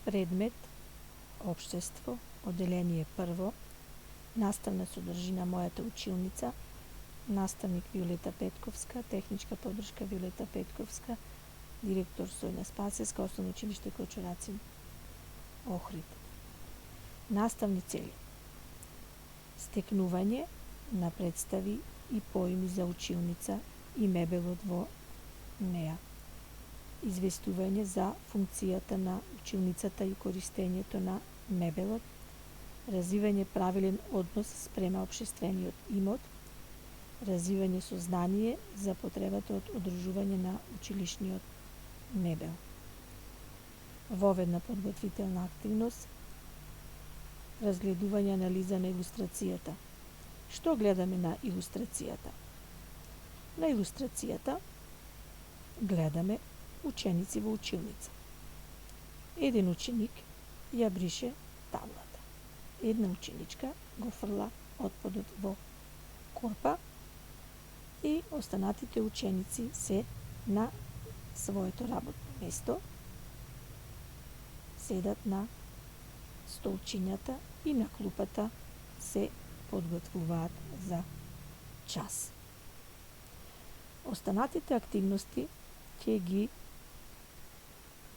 Предмет Општество, одделение прво, наставна содржина мојата училница, наставник Виолета Петковска, техничка поддршка Виолета Петковска, директор Сојна Спасевска, Основно училиште Кочурацин, Охрид. Наставни цели: стекнување на представи и поими за училница и мебелот во неа, известување за функцијата на училницата и користењето на мебелот, развивање правилен однос спрема општествениот имот, развивање сознание за потребата од одржување на училишниот мебел. Воведна подготвителна активност, разгледување анализа на илустрацијата. Што гледаме на илустрацијата? На илустрацијата гледаме ученици во училница. Еден ученик ја брише таблата. Една ученичка го фрла отпадот во корпа и останатите ученици се на своето работно место, седат на столчињата и на клупата се подготвуваат за час. Останатите активности ќе ги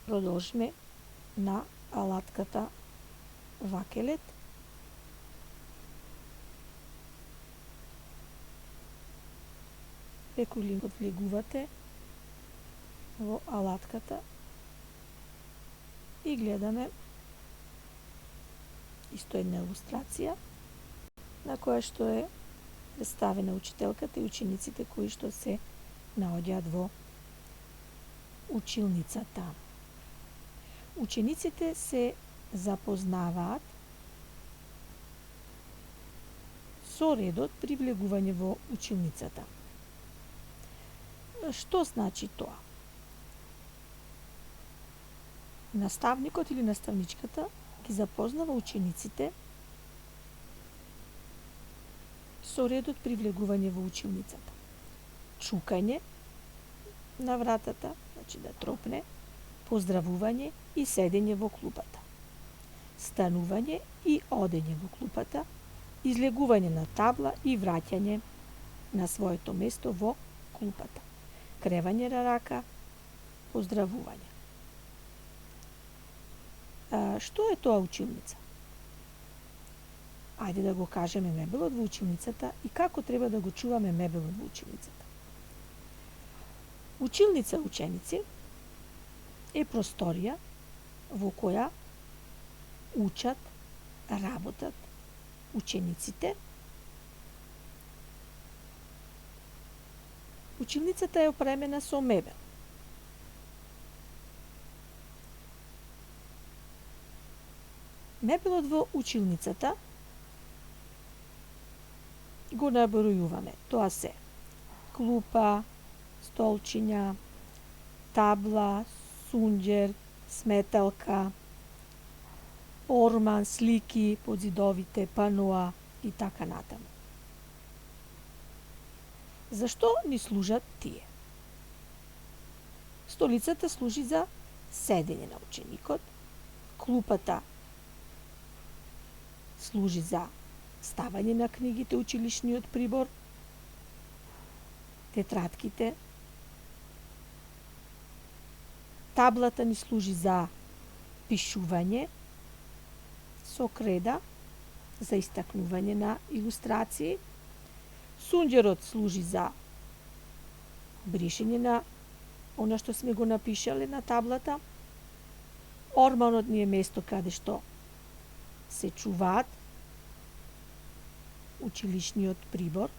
продолжиме на алатката вакелет. Преку линкот влегувате во алатката и гледаме исто една илустрација на која што е представена учителката и учениците кои што се наоѓаат во училницата. Учениците се запознаваат со редот при влегување во училницата. Што значи тоа? Наставникот или наставничката ги запознава учениците со редот при влегување во училницата. Чукање на вратата, значи да тропне, поздравување и седење во клупата. Станување и одење во клупата, излегување на табла и враќање на своето место во клупата. Кревање на рака, поздравување. Што е тоа училница? Ајде да го кажеме мебелот во училницата и како треба да го чуваме мебелот во училницата. Училница, ученици, е просторија во која учат, работат учениците. Училницата е опремена со мебел. Мебелот во училницата го набројуваме. Тоа се клупа, столчиња, табла, сунџер, сметалка, орман, слики, подзидовите, паноа и така натаму. Зашто ни служат тие? Столицата служи за седење на ученикот, клупата служи за ставање на книгите, училишниот прибор, тетратките, таблата ни служи за пишување со креда, за истакнување на илустрации, сунџерот служи за бришење на она што сме го напишале на таблата, орманот ни е место каде што се чуваат училишниот прибор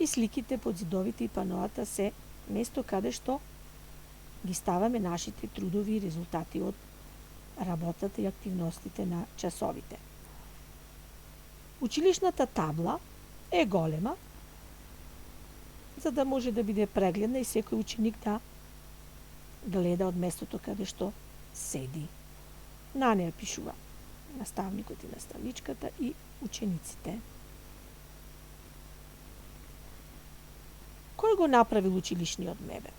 и сликите, подзидовите и паноата се место каде што ги ставаме нашите трудови и резултати од работата и активностите на часовите. Училишната табла е голема, за да може да биде прегледна и секој ученик да гледа од местото каде што седи. На неа пишува наставникот и наставничката и учениците. Кој го направил училишниот мебел?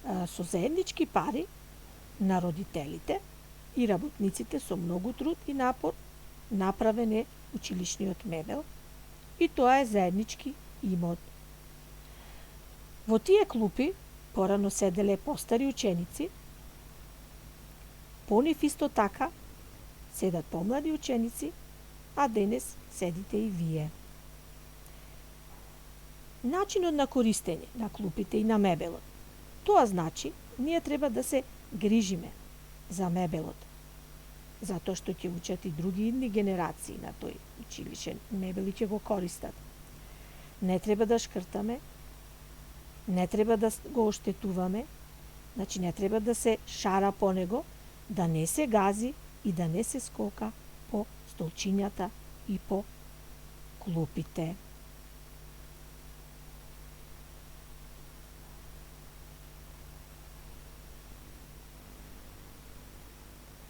Со заеднички пари на родителите и работниците со многу труд и напор направен е училишниот мебел и тоа е заеднички имот. Во тие клупи порано седеле постари ученици, по нив исто така седат помлади ученици, а денес седите и вие. Начинот на користење на клупите и на мебелот. Тоа значи, ние треба да се грижиме за мебелот, затоа што ќе учат и други идни генерации на тој училишен мебел и ќе го користат. Не треба да шкртаме, не треба да го оштетуваме, значи не треба да се шара по него, да не се гази и да не се скока по столчињата и по клупите.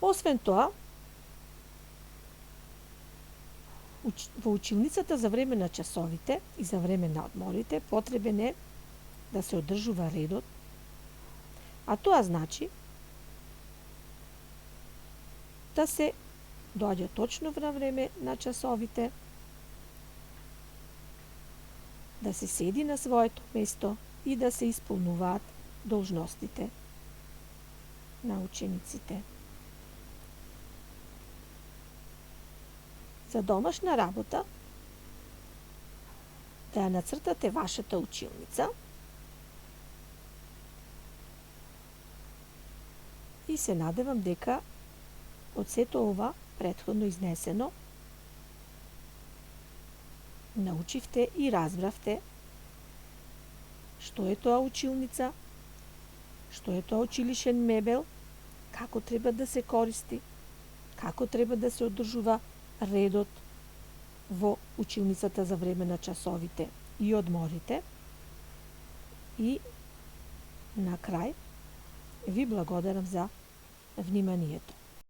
Освен тоа, во училницата за време на часовите и за време на одморите потребен е да се одржува редот, а тоа значи да се доаѓа точно на време на часовите, да се седи на своето место и да се исполнуваат должностите на учениците. За домашна работа да ја нацртате вашата училница и се надевам дека од сето ова претходно изнесено научивте и разбравте што е тоа училница, што е тоа училишен мебел, како треба да се користи, како треба да се одржува редот во училницата за време на часовите и одморите. И на крај ви благодарам за вниманието.